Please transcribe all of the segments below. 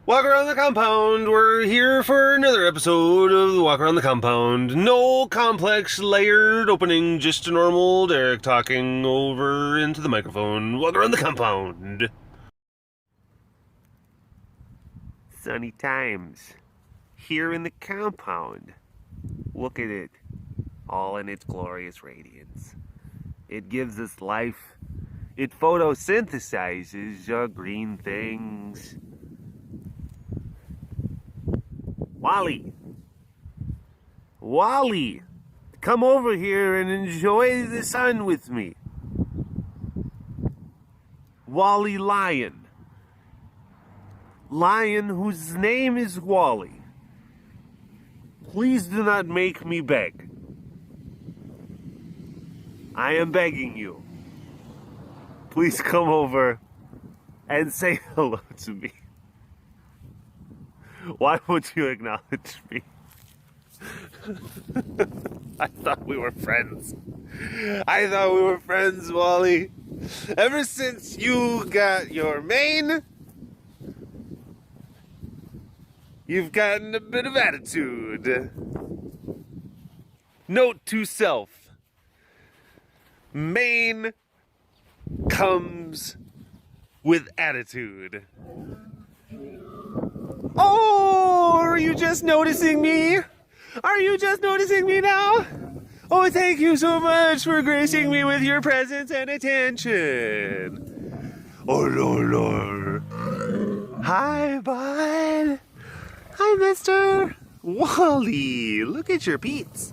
Walk around the compound. We're here for another episode of the Walk Around the Compound. No complex, layered opening, just a normal Derek talking over into the microphone. Walk around the compound. Sunny times. Here in the compound. Look at it. All in its glorious radiance. It gives us life. It photosynthesizes green things. Wally, come over here and enjoy the sun with me. Wally Lion whose name is Wally. Please do not make me beg. I am begging you. Please come over and say hello to me. Why would you acknowledge me? I thought we were friends. Wally. Ever since you got your mane, you've gotten a bit of attitude. Note to self. Mane comes with attitude. Oh, are you just noticing me? Are you just noticing me now? Oh, thank you so much for gracing me with your presence and attention. Oh, Lord. Hi, bud. Hi, Mr. Wally. Look at your peats.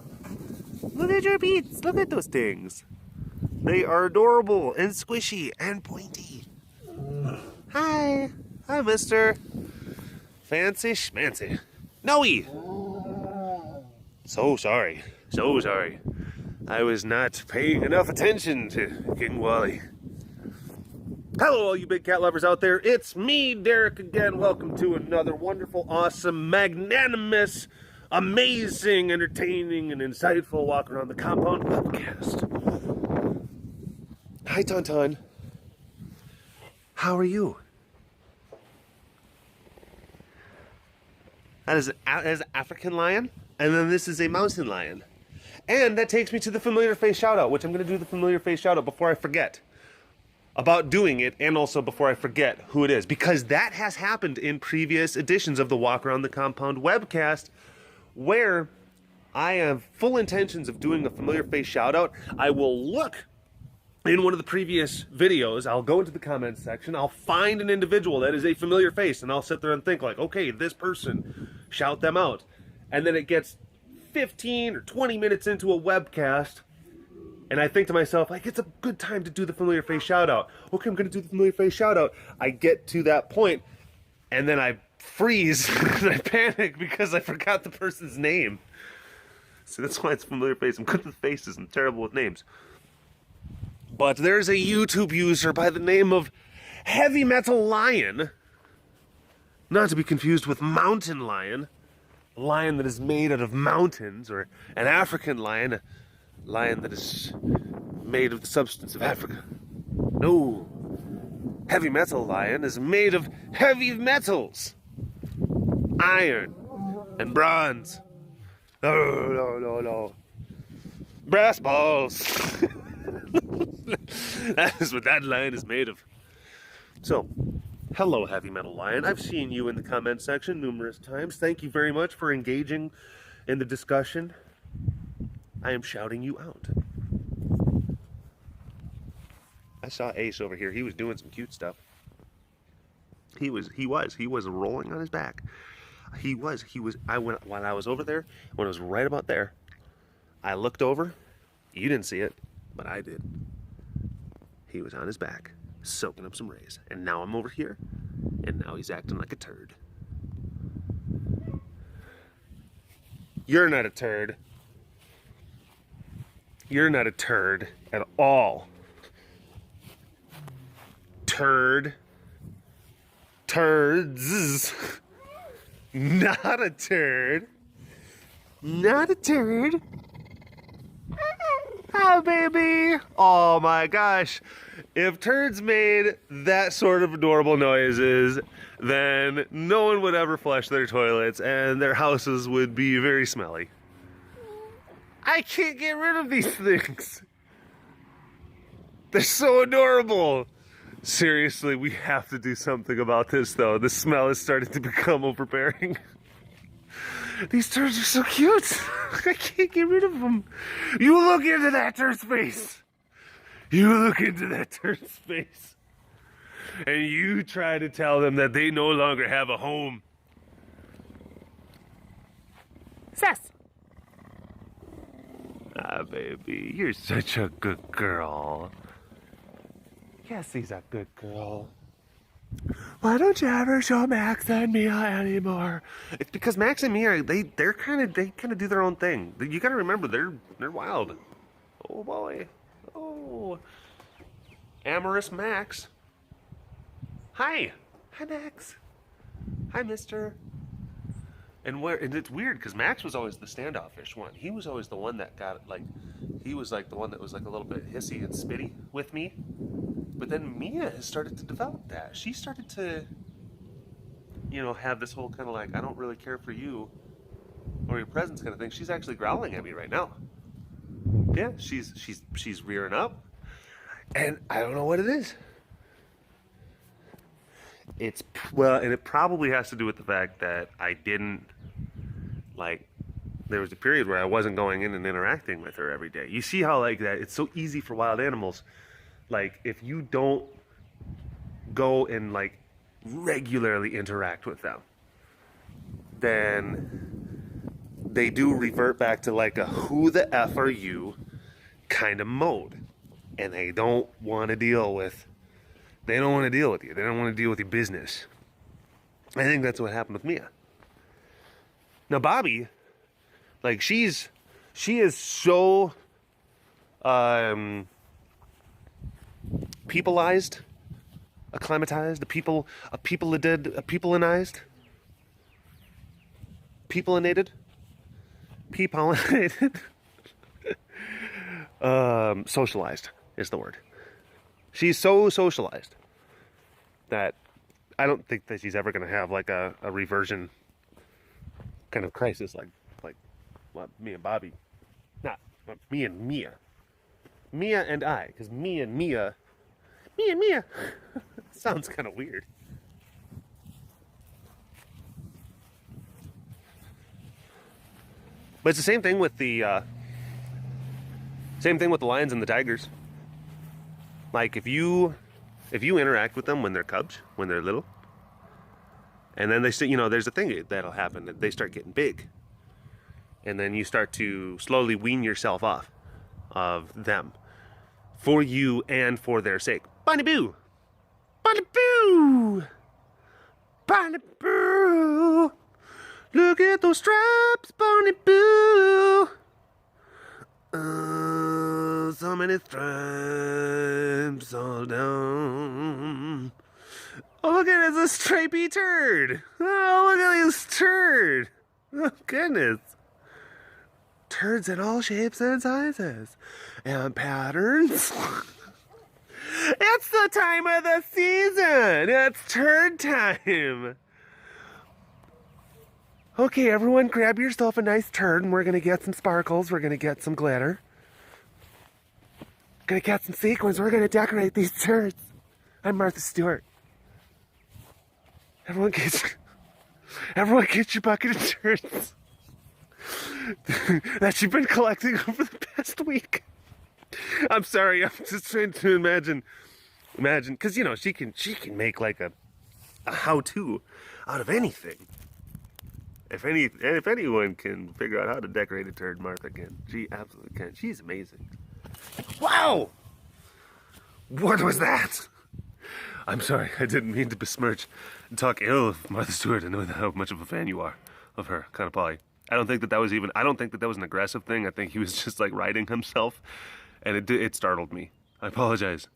Look at your peats. Look at those things. They are adorable and squishy and pointy. Hi. Hi, Mr. Fancy schmancy. Noe! So sorry. I was not paying enough attention to King Wally. Hello, all you big cat lovers out there. It's me, Derek, again. Welcome to another wonderful, awesome, magnanimous, amazing, entertaining, and insightful Walk Around the Compound webcast. Hi, Tauntaun. How are you? That is an African lion, and then this is a mountain lion. And that takes me to the familiar face shout-out, which I'm going to do the familiar face shout-out before I forget about doing it, and also before I forget who it is. Because that has happened in previous editions of the Walk Around the Compound webcast, where I have full intentions of doing a familiar face shout-out. I will look in one of the previous videos, I'll go into the comments section, I'll find an individual that is a familiar face, and I'll sit there and think like, okay, this person, shout them out. And then it gets 15 or 20 minutes into a webcast, and I think to myself, like, it's a good time to do the familiar face shout out. Okay, I'm going to do the familiar face shout out. I get to that point, and then I freeze, and I panic because I forgot the person's name. So that's why it's familiar face. I'm good with faces, I'm terrible with names. But there's a YouTube user by the name of Heavy Metal Lion, not to be confused with Mountain Lion, a lion that is made out of mountains, or an African lion, a lion that is made of the substance of Africa. No, Heavy Metal Lion is made of heavy metals, iron and bronze. No. Brass balls. That is what that lion is made of. So, hello, Heavy Metal Lion. I've seen you in the comment section numerous times. Thank you very much for engaging in the discussion. I am shouting you out. I saw Ace over here. He was doing some cute stuff. He was rolling on his back. While I was over there, when I was right about there, I looked over. You didn't see it, but I did. He was on his back, soaking up some rays. And now I'm over here, and now he's acting like a turd. You're not a turd. You're not a turd at all. Turd. Turds. Not a turd. Not a turd. Oh, baby. Oh, my gosh. If turds made that sort of adorable noises, then no one would ever flush their toilets and their houses would be very smelly. I can't get rid of these things. They're so adorable. Seriously, we have to do something about this, though. The smell is starting to become overbearing. These turds are so cute. I can't get rid of them. You look into that turd's face. You look into that turd's face. And you try to tell them that they no longer have a home. Sass. Ah, baby, you're such a good girl. Yes, he's a good girl. Why don't you ever show Max and Mia anymore? It's because Max and Mia, they kind of do their own thing. You gotta remember, they're wild. Oh boy. Oh. Amorous Max. Hi. Hi, Max. Hi, mister. And it's weird because Max was always the standoffish one. He was always the one that got he was like the one that was like a little bit hissy and spitty with me. But then Mia has started to develop that. She started to, have this whole kind of like, I don't really care for you or your presence kind of thing. She's actually growling at me right now. Yeah, she's rearing up, and I don't know what it is. And it probably has to do with the fact that I didn't, there was a period where I wasn't going in and interacting with her every day. You see how that it's so easy for wild animals. If you don't go and regularly interact with them, then they do revert back to a who the F are you kind of mode. And they don't want to deal with you. They don't want to deal with your business. I think that's what happened with Mia. Now Bobby, she is so peopleized, acclimatized, peopleinated, socialized is the word. She's so socialized that I don't think that she's ever going to have a reversion kind of crisis like me and Bobby. Not me and Mia. Mia and I, because me and Mia sounds kind of weird. But it's the same thing with the lions and the tigers. If you interact with them when they're cubs, when they're little, and then they say, there's a thing that'll happen, that they start getting big, and then you start to slowly wean yourself off of them for you and for their sake. Bunny Boo! Bunny Boo! Bunny Boo! Look at those stripes, Bunny Boo! So many stripes all down. Oh, look at it, it's a stripy turd. Oh, look at this turd. Oh, goodness. Turds in all shapes and sizes and patterns. It's the time of the season. It's turd time. Okay, everyone, grab yourself a nice turd, and we're going to get some sparkles. We're going to get some glitter. Going to get some sequins. We're going to decorate these turds. I'm Martha Stewart. Everyone get your bucket of turds that you've been collecting over the past week. I'm sorry, I'm just trying to imagine, because she can make a how-to out of anything. If anyone can figure out how to decorate a turd, Martha can. She absolutely can. She's amazing. Wow! What was that? I'm sorry, I didn't mean to besmirch and talk ill of Martha Stewart. I know how much of a fan you are of her, kind of Polly. I don't think that was an aggressive thing. I think he was just riding himself, and it startled me. I apologize.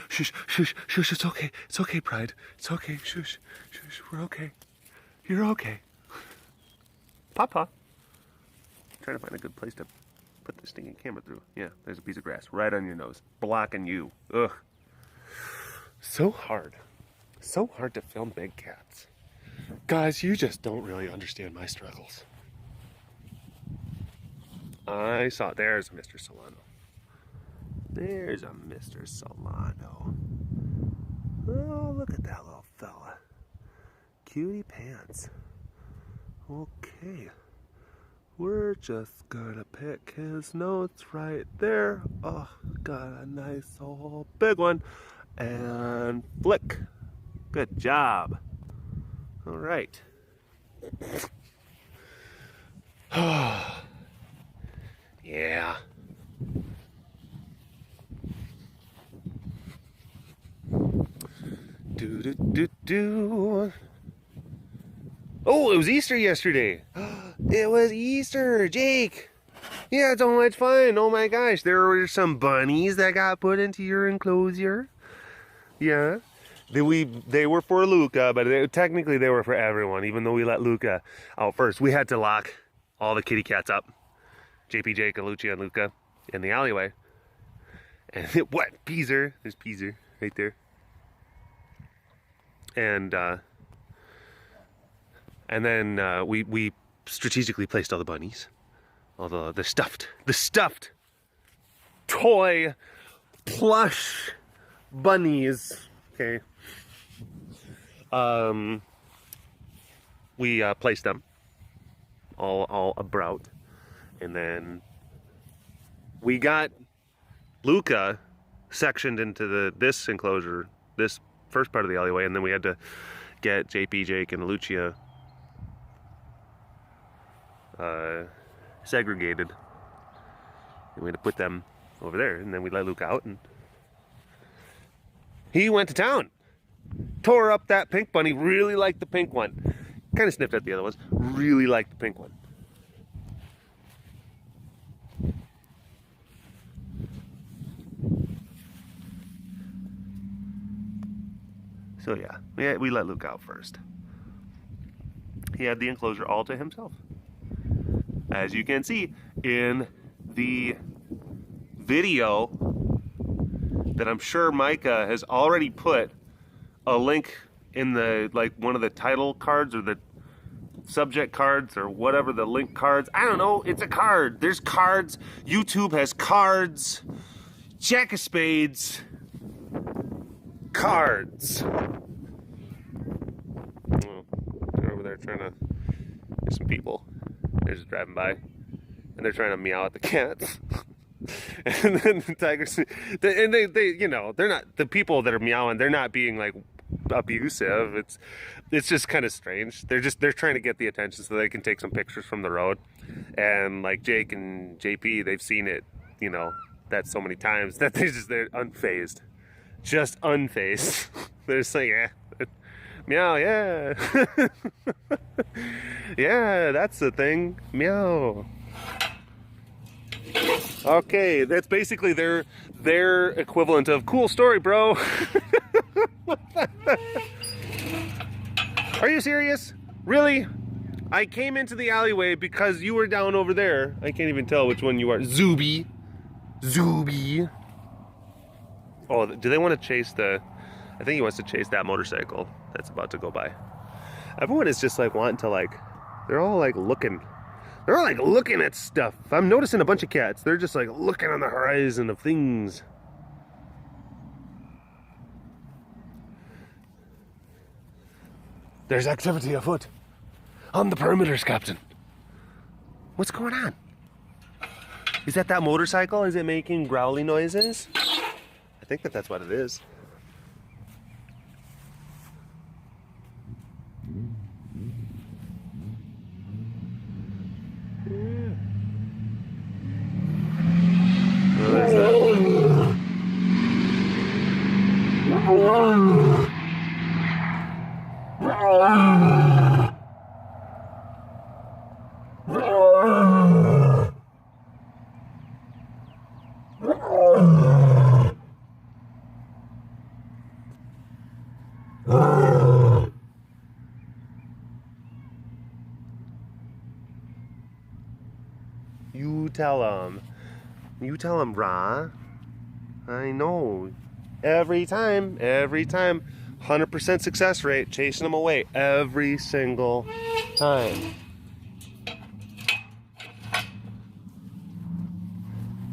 Shush, shush, shush, it's okay. It's okay, Pride. It's okay, shush, shush, we're okay. You're okay. Papa. I'm trying to find a good place to put the stinking camera through? Yeah, there's a piece of grass right on your nose, blocking you. Ugh. So hard. So hard to film big cats. Guys, you just don't really understand my struggles. I saw, there's Mr. Solano. There's a Mr. Solano. Oh, look at that little fella. Cutie pants. Okay. We're just gonna pick his notes right there. Oh, got a nice old big one. And flick. Good job. All right. Yeah. Do. Oh, it was Easter yesterday. It was Easter, Jake. Yeah, so much fun. Oh my gosh, there were some bunnies that got put into your enclosure. Yeah. They were for Luca, but technically they were for everyone, even though we let Luca out first. We had to lock all the kitty cats up. JP, Jake, Lucia, and Luca in the alleyway. And what? Peaser. There's Peaser right there. And then we strategically placed all the bunnies. All the stuffed toy plush bunnies. Okay. We placed them all about, and then we got Luca sectioned into this enclosure, this first part of the alleyway, and then we had to get JP, Jake, and Lucia segregated, and we had to put them over there, and then we let Luca out, and he went to town. Tore up that pink bunny. Really liked the pink one. Kind of sniffed at the other ones. Really liked the pink one. So yeah, we let Luke out first. He had the enclosure all to himself. As you can see in the video that I'm sure Micah has already put a link in the, like, one of the title cards or the subject cards or whatever, the link cards. I don't know, it's a card. There's cards. YouTube has cards. Jack of Spades. Cards. Oh, they're over there trying to, there's some people. They're just driving by and they're trying to meow at the cats. And then the tigers, and they, you know, they're not, the people that are meowing, they're not being like abusive. It's just kind of strange. They're trying to get the attention so they can take some pictures from the road. And like Jake and JP, they've seen it, you know, that so many times that they're unfazed, just unfazed. They're just like, yeah, meow, yeah, yeah, that's the thing, meow. Okay, that's basically their equivalent of cool story, bro. Are you serious? Really? I came into the alleyway because you were down over there. I can't even tell which one you are. Zuby. Oh, do they want to chase I think he wants to chase that motorcycle that's about to go by. Everyone is just like wanting to, like, they're all like looking. They're all like looking at stuff. I'm noticing a bunch of cats. They're just like looking on the horizon of things. There's activity afoot on the perimeters, Captain. What's going on? Is that motorcycle? Is it making growly noises? I think that's what it is. You tell them. You tell them, Ra. I know. Every time. 100% success rate, chasing them away every single time.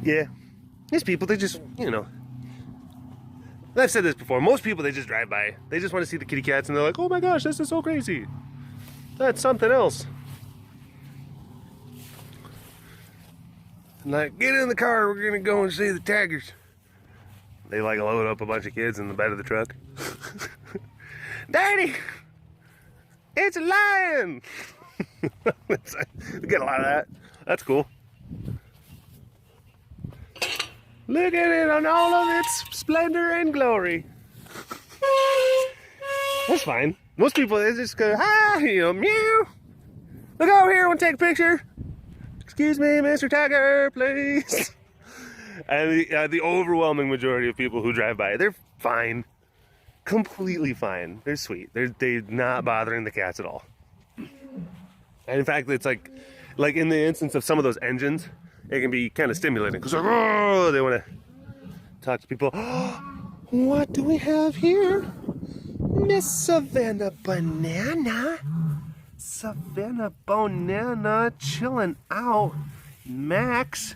Yeah. These people, they just, you know. I've said this before. Most people, they just drive by. They just want to see the kitty cats, and they're like, oh my gosh, this is so crazy. That's something else. Like, get in the car, we're gonna go and see the tigers. They like load up a bunch of kids in the bed of the truck. Daddy, it's a lion. We get a lot of that. That's cool. Look at it on all of its splendor and glory. That's fine. Most people, they just go, hi, you know, meow. Look over here, I want to take a picture. Excuse me, Mr. Tiger, please. And the overwhelming majority of people who drive by, they're fine. Completely fine. They're sweet. They're not bothering the cats at all. And in fact, it's like in the instance of some of those engines, it can be kind of stimulating. Because oh, they want to talk to people. What do we have here? Miss Savannah Banana. Savannah Banana chilling out. Max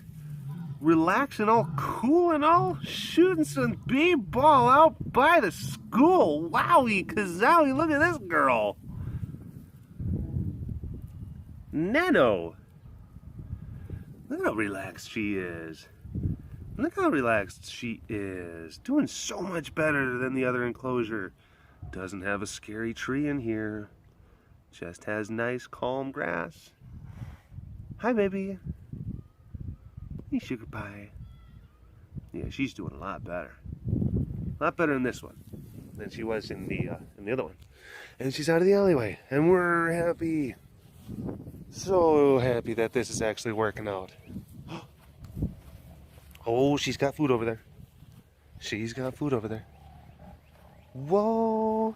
relaxing, all cool and all, shooting some b-ball out by the school. Wowie kazowie, look at this girl. Nano. Look how relaxed she is. Look how relaxed she is. Doing so much better than the other enclosure. Doesn't have a scary tree in here. Just has nice, calm grass. Hi, baby. Hey, sugar pie. Yeah, she's doing a lot better. A lot better in this one than she was in the other one. And she's out of the alleyway. And we're happy. So happy that this is actually working out. Oh, she's got food over there. She's got food over there. Whoa.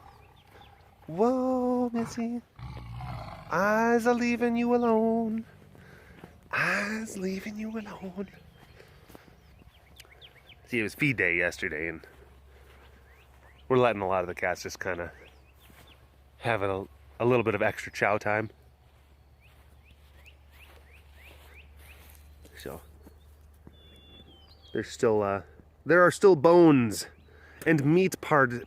Whoa, Missy. I's leaving you alone. I's leaving you alone. See, it was feed day yesterday, and we're letting a lot of the cats just kind of have a little bit of extra chow time. So there's still there are still bones and meat parts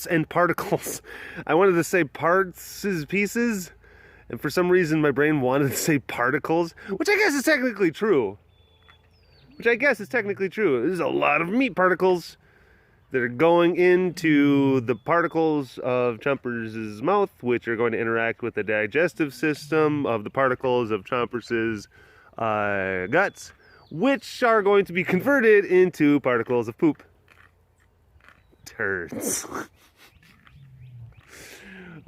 and particles. I wanted to say parts pieces, and for some reason my brain wanted to say particles, which I guess is technically true. There's a lot of meat particles that are going into the particles of Chomper's mouth, which are going to interact with the digestive system of the particles of Chomper's guts, which are going to be converted into particles of poop. Turds.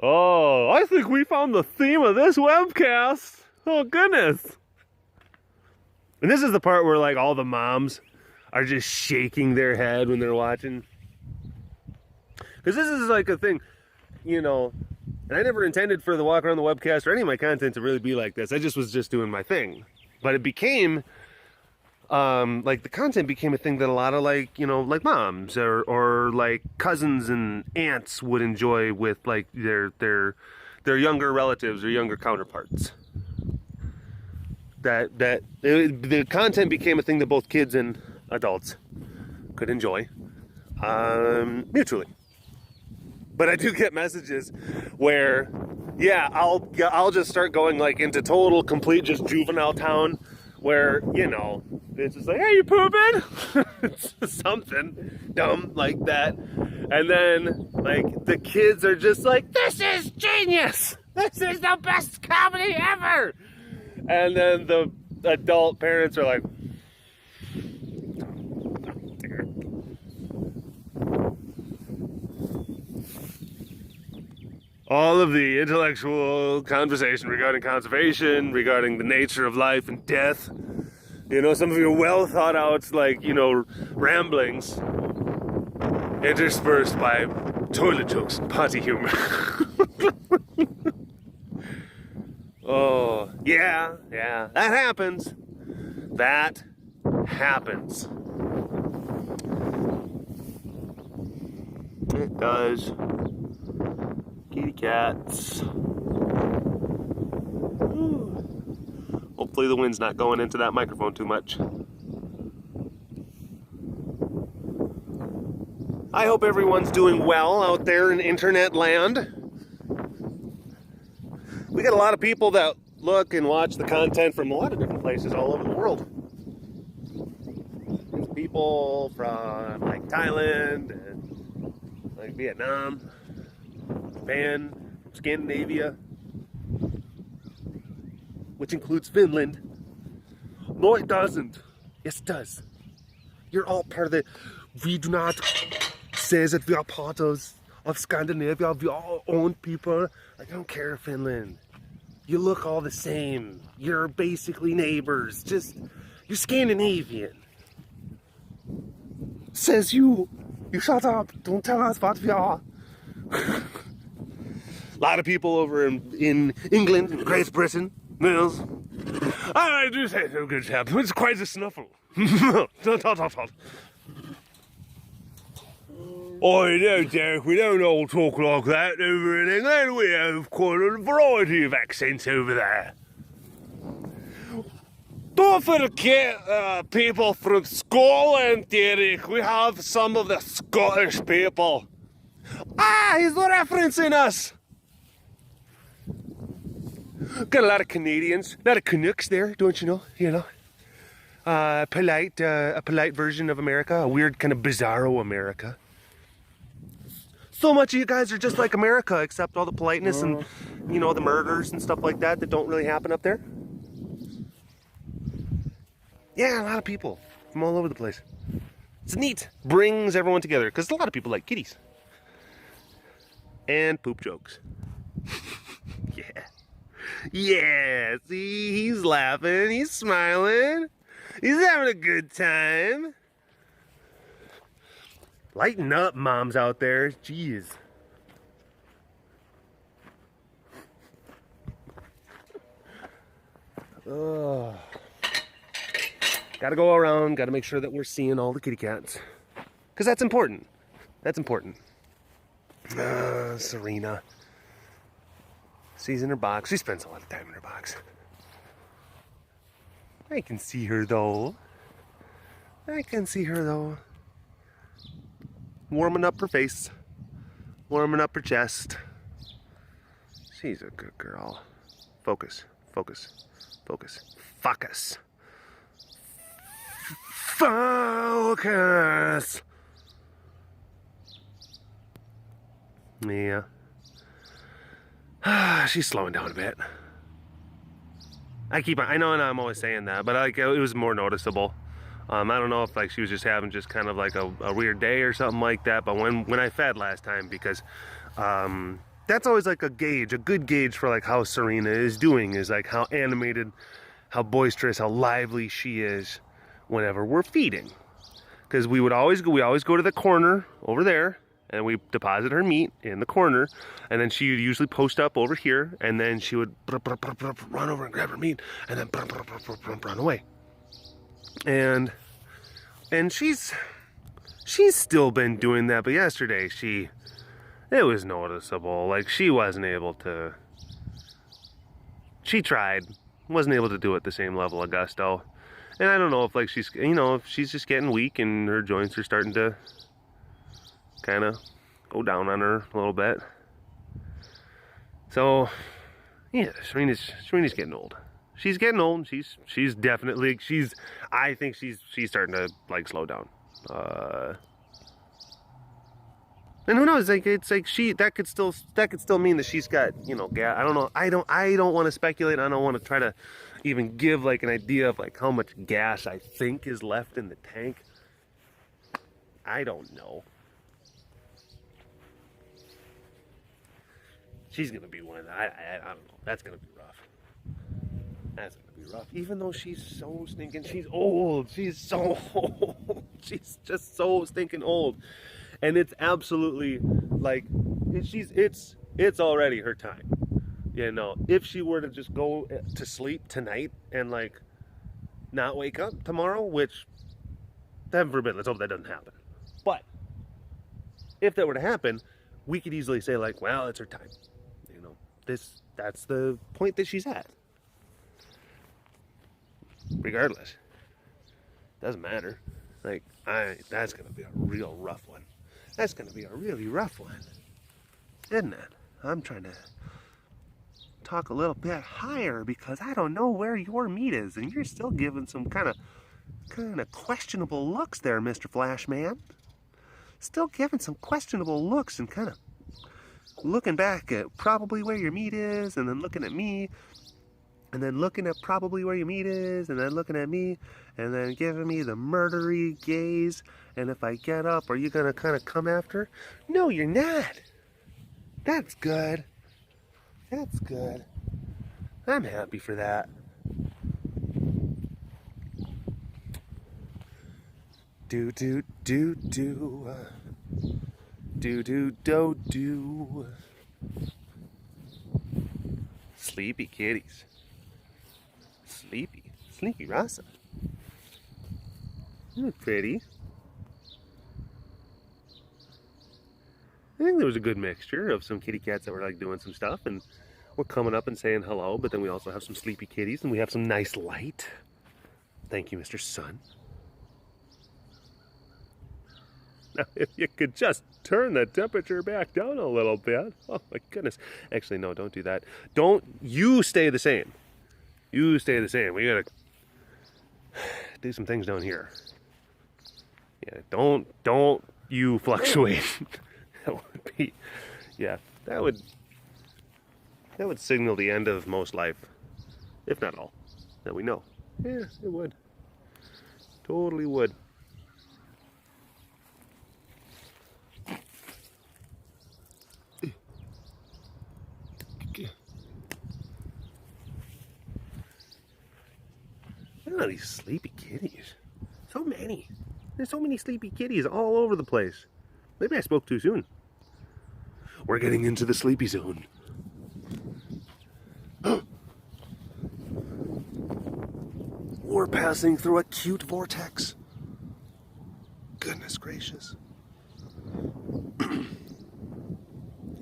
Oh, I think we found the theme of this webcast. Oh, goodness. And this is the part where, like, all the moms are just shaking their head when they're watching. Because this is, like, a thing, you know, and I never intended for the walk around the webcast or any of my content to really be like this. I just was just doing my thing. But it became, like, the content became a thing that a lot of, like, you know, like moms or like cousins and aunts would enjoy with, like, their younger relatives or younger counterparts. The content became a thing that both kids and adults could enjoy mutually. But I do get messages where, yeah, I'll just start going, like, into total, complete, just juvenile town, where, you know, it's just like, hey, you pooping? It's something dumb like that. And then, like, the kids are just like, this is genius! This is the best comedy ever! And then the adult parents are like, all of the intellectual conversation regarding conservation, regarding the nature of life and death, you know, some of your well thought out, like, you know, ramblings, interspersed by toilet jokes and potty humor. Oh, yeah, that happens. That happens. It does. Kitty cats. Ooh. Hopefully the wind's not going into that microphone too much. I hope everyone's doing well out there in internet land. We got a lot of people that look and watch the content from a lot of different places all over the world. There's people from like Thailand and like Vietnam, Japan, Scandinavia, which includes Finland. No, it doesn't. Yes, it does. You're all part of the... We do not say that we are part of Scandinavia. We are our own people. I don't care, Finland. You look all the same. You're basically neighbors. Just, you're Scandinavian. Says you. You shut up. Don't tell us what we are. A lot of people over in England and Great Britain. Yes. I do say so, good chap. It's quite a snuffle. Oh, no, Derek, we don't all talk like that over in England. We have quite a variety of accents over there. Don't forget people from Scotland, Derek. We have some of the Scottish people. Ah, he's referencing us. Got a lot of Canadians, a lot of Canucks there, don't you know? You know, a polite version of America, a weird kind of bizarro America. So much of you guys are just like America, except all the politeness and, you know, the murders and stuff like that don't really happen up there. Yeah, a lot of people from all over the place. It's neat. Brings everyone together, because a lot of people like kitties. And poop jokes. Yeah. Yeah, see, he's laughing, he's smiling, he's having a good time. Lighten up, moms out there. Jeez. Ugh. Gotta go around, gotta make sure that we're seeing all the kitty cats. Because that's important. That's important. Serena. She's in her box. She spends a lot of time in her box. I can see her though. I can see her though. Warming up her face, warming up her chest. She's a good girl. Focus, focus, focus, focus. Focus! Yeah. She's slowing down a bit. I know and I'm always saying that, but like it was more noticeable. I don't know if like she was just having just kind of like a weird day or something like that, but when I fed last time, because that's always like a good gauge for like how Serena is doing, is like how animated, how boisterous, how lively she is whenever we're feeding. Because we always go to the corner over there and we deposit her meat in the corner, and then she would usually post up over here, and then she would run over and grab her meat and then run away. And she's still been doing that, but yesterday it was noticeable. Like she wasn't able to. She tried, wasn't able to do it at the same level of gusto. And I don't know if like she's, you know, if she's just getting weak and her joints are starting to kind of go down on her a little bit. So yeah, Serena's getting old. She's getting old. She's definitely, I think she's starting to like slow down. And who knows? Like it's like that could still mean that she's got, you know, gas. I don't know. I don't want to speculate. I don't want to try to even give like an idea of like how much gas I think is left in the tank. I don't know. She's gonna be one. I don't know. That's gonna be rough. That's gonna be rough. Even though she's so stinking, she's old. She's so old. She's just so stinking old. And it's absolutely like it's already her time. You know, if she were to just go to sleep tonight and like not wake up tomorrow, which heaven forbid, let's hope that doesn't happen. But if that were to happen, we could easily say like, well, it's her time. You know, that's the point that she's at. Regardless, doesn't matter. Like, that's gonna be a real rough one. That's gonna be a really rough one, isn't it? I'm trying to talk a little bit higher because I don't know where your meat is, and you're still giving some kind of questionable looks there, Mr. Flashman. Still giving some questionable looks and kind of looking back at probably where your meat is, and then looking at me, and then looking at probably where your meat is, and then looking at me, and then giving me the murdery gaze. And if I get up, are you gonna kind of come after? No, you're not. That's good. That's good. I'm happy for that. Do do do do. Do do do do. Sleepy kitties. Sleepy Rasa. You're pretty. I think there was a good mixture of some kitty cats that were like doing some stuff and were coming up and saying hello, but then we also have some sleepy kitties and we have some nice light. Thank you, Mr. Sun. Now, if you could just turn the temperature back down a little bit. Oh my goodness. Actually, no, don't do that. You stay the same. You stay the same. We gotta do some things down here. Yeah, don't you fluctuate. That would be, yeah, that would signal the end of most life, if not all, that we know. Yeah, it would. Totally would. Look at these sleepy kitties. So many. There's so many sleepy kitties all over the place. Maybe I spoke too soon. We're getting into the sleepy zone. We're passing through a cute vortex. Goodness gracious.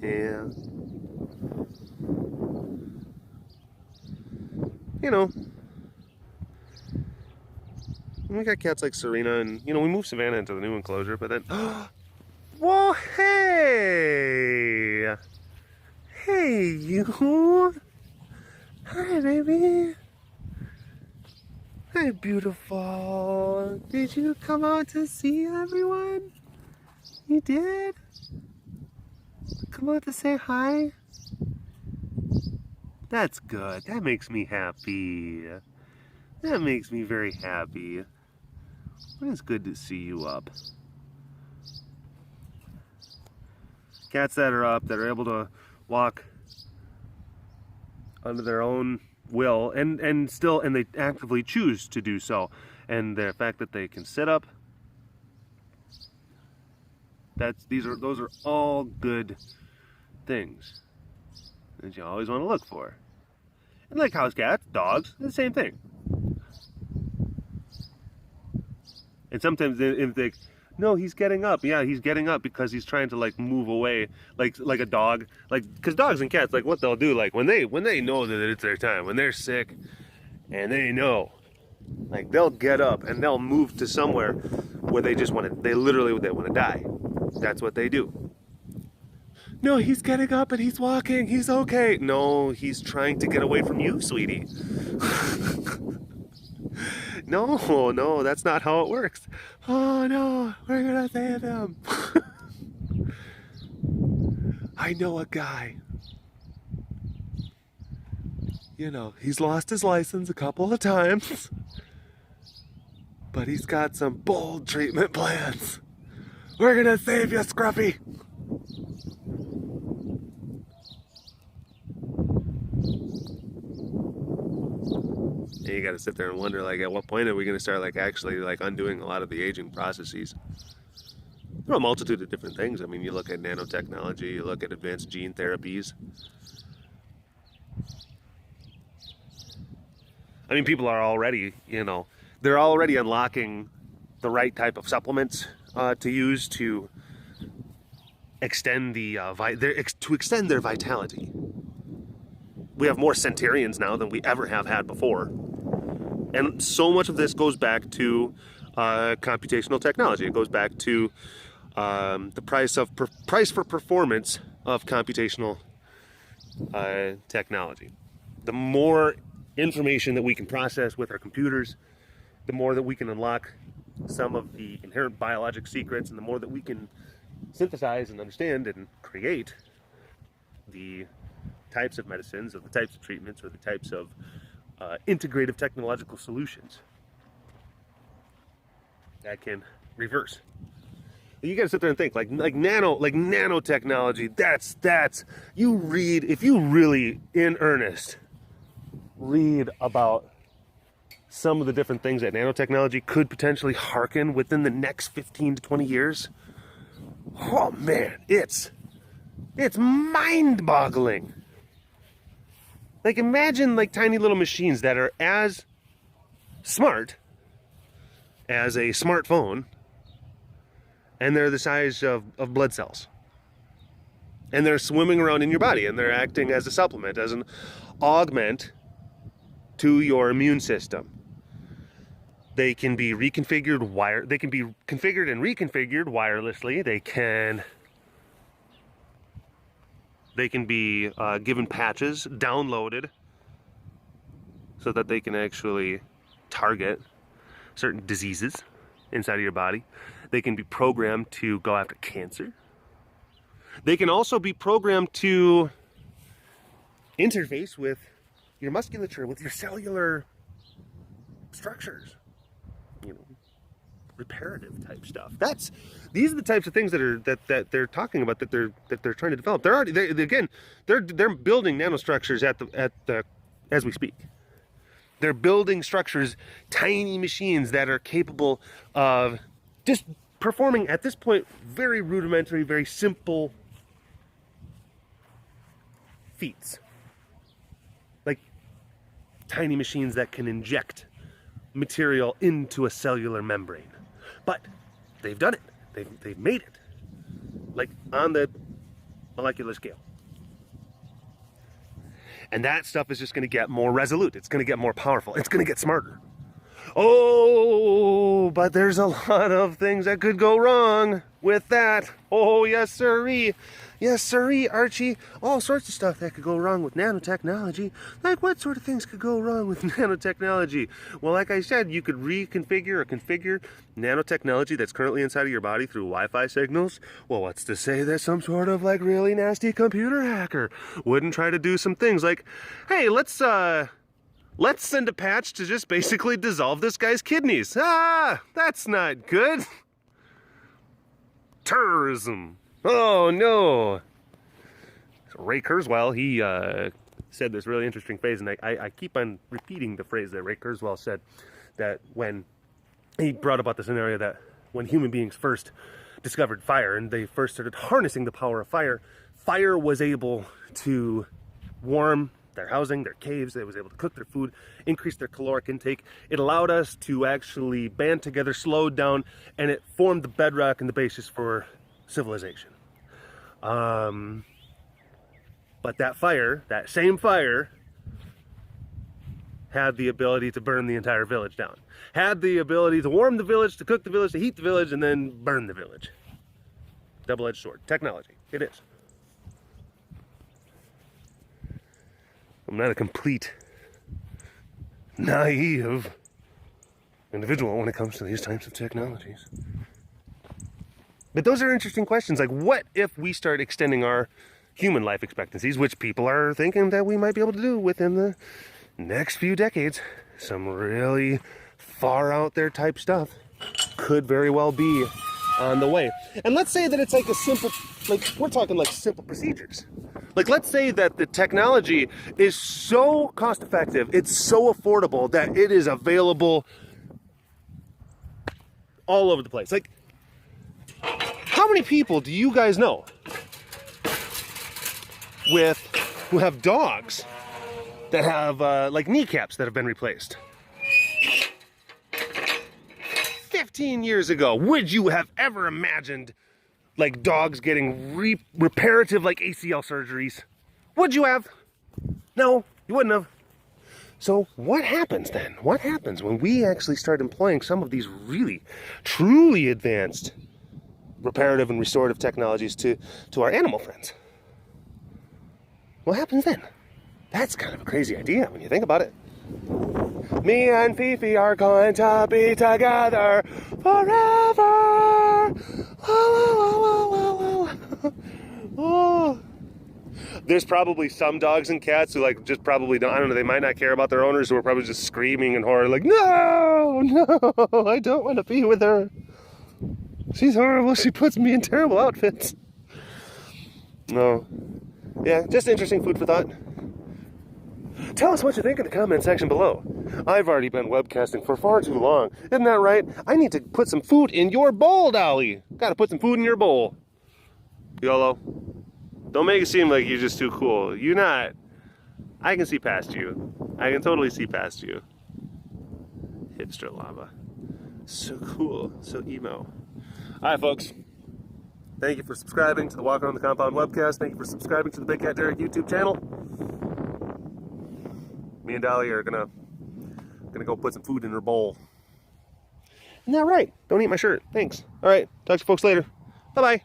Yeah. You know, we got cats like Serena, and you know, we moved Savannah into the new enclosure, but then whoa, hey you. Hi baby. Hi beautiful. Did you come out to see everyone? You did? Come out to say hi? That's good. That makes me happy. That makes me very happy. It's good to see you up. Cats that are up, that are able to walk under their own will, and they actively choose to do so, and the fact that they can sit up, those are all good things that you always want to look for. And like house cats, dogs, the same thing. And sometimes if they, no, he's getting up. Yeah, he's getting up because he's trying to like move away, like a dog. Like, because dogs and cats, like what they'll do, like when they know that it's their time, when they're sick, and they know, like they'll get up and they'll move to somewhere where they want to die. That's what they do. No, he's getting up and he's walking. He's okay. No, he's trying to get away from you, sweetie. No, that's not how it works. Oh no, we're gonna save him. I know a guy. You know, he's lost his license a couple of times, but he's got some bold treatment plans. We're gonna save you, Scruffy. And you gotta sit there and wonder, like, at what point are we gonna start, like, actually, like, undoing a lot of the aging processes? There are a multitude of different things. I mean, you look at nanotechnology, you look at advanced gene therapies. I mean, people are already, you know, they're already unlocking the right type of supplements to use to extend to extend their vitality. We have more centurions now than we ever have had before, and so much of this goes back to computational technology. It goes back to the price for performance of computational technology. The more information that we can process with our computers, the more that we can unlock some of the inherent biologic secrets, and the more that we can synthesize and understand and create the types of medicines, or the types of treatments, or the types of integrative technological solutions that can reverse. You gotta sit there and think, like nanotechnology. That's you read, if you really in earnest read about some of the different things that nanotechnology could potentially harken within the next 15 to 20 years. Oh man, it's mind-boggling. Like, imagine like tiny little machines that are as smart as a smartphone, and they're the size of blood cells. And they're swimming around in your body, and they're acting as a supplement, as an augment to your immune system. They can be configured and reconfigured wirelessly. They can be given patches, downloaded, so that they can actually target certain diseases inside of your body. They can be programmed to go after cancer. They can also be programmed to interface with your musculature, with your cellular structures, reparative type stuff. These are the types of things that they're talking about, that they're trying to develop. They're building nanostructures as we speak. They're building structures, tiny machines that are capable of just performing, at this point, very rudimentary, very simple feats. Like tiny machines that can inject material into a cellular membrane. But they've done it. They've made it. Like on the molecular scale. And that stuff is just going to get more resolute. It's going to get more powerful. It's going to get smarter. Oh, but there's a lot of things that could go wrong with that. Oh, yes, sirree. Yes, sirree, Archie. All sorts of stuff that could go wrong with nanotechnology. Like, what sort of things could go wrong with nanotechnology? Well, like I said, you could reconfigure or configure nanotechnology that's currently inside of your body through Wi-Fi signals. Well, what's to say that some sort of, like, really nasty computer hacker wouldn't try to do some things like, hey, let's send a patch to just basically dissolve this guy's kidneys. Ah, that's not good. Terrorism. Oh, no. So Ray Kurzweil, he said this really interesting phrase, and I keep on repeating the phrase that Ray Kurzweil said, that when he brought about the scenario that when human beings first discovered fire and they first started harnessing the power of fire, fire was able to warm their housing, their caves. It was able to cook their food, increase their caloric intake. It allowed us to actually band together, slow down, and it formed the bedrock and the basis for civilization. But that fire, that same fire, had the ability to burn the entire village down. Had the ability to warm the village, to cook the village, to heat the village, and then burn the village. Double-edged sword. Technology. It is. I'm not a complete naive individual when it comes to these types of technologies. But those are interesting questions. Like, what if we start extending our human life expectancies, which people are thinking that we might be able to do within the next few decades? Some really far out there type stuff could very well be on the way. And let's say that it's like a simple, like, we're talking like simple procedures. Like, let's say that the technology is so cost effective, it's so affordable that it is available all over the place. Like, how many people do you guys know who have dogs that have like kneecaps that have been replaced? 15 years ago, would you have ever imagined like dogs getting reparative like ACL surgeries? Would you have? No, you wouldn't have. So what happens then? What happens when we actually start employing some of these really, truly advanced reparative and restorative technologies to our animal friends? What happens then? That's kind of a crazy idea when you think about it. Me and Fifi are going to be together forever. Oh. There's probably some dogs and cats who like just probably don't, I don't know, they might not care about their owners, who are probably just screaming in horror like, no, I don't want to be with her. She's horrible. She puts me in terrible outfits. No. Yeah, just interesting food for thought. Tell us what you think in the comment section below. I've already been webcasting for far too long. Isn't that right? I need to put some food in your bowl, Dolly. Gotta put some food in your bowl. YOLO. Don't make it seem like you're just too cool. You're not. I can see past you. I can totally see past you. Hipster lava. So cool. So emo. Alright, folks. Thank you for subscribing to the Walk Around the Compound webcast. Thank you for subscribing to the BigCatDerek YouTube channel. Me and Dolly are gonna go put some food in her bowl. Isn't that right? Don't eat my shirt. Thanks. Alright, talk to you folks later. Bye-bye.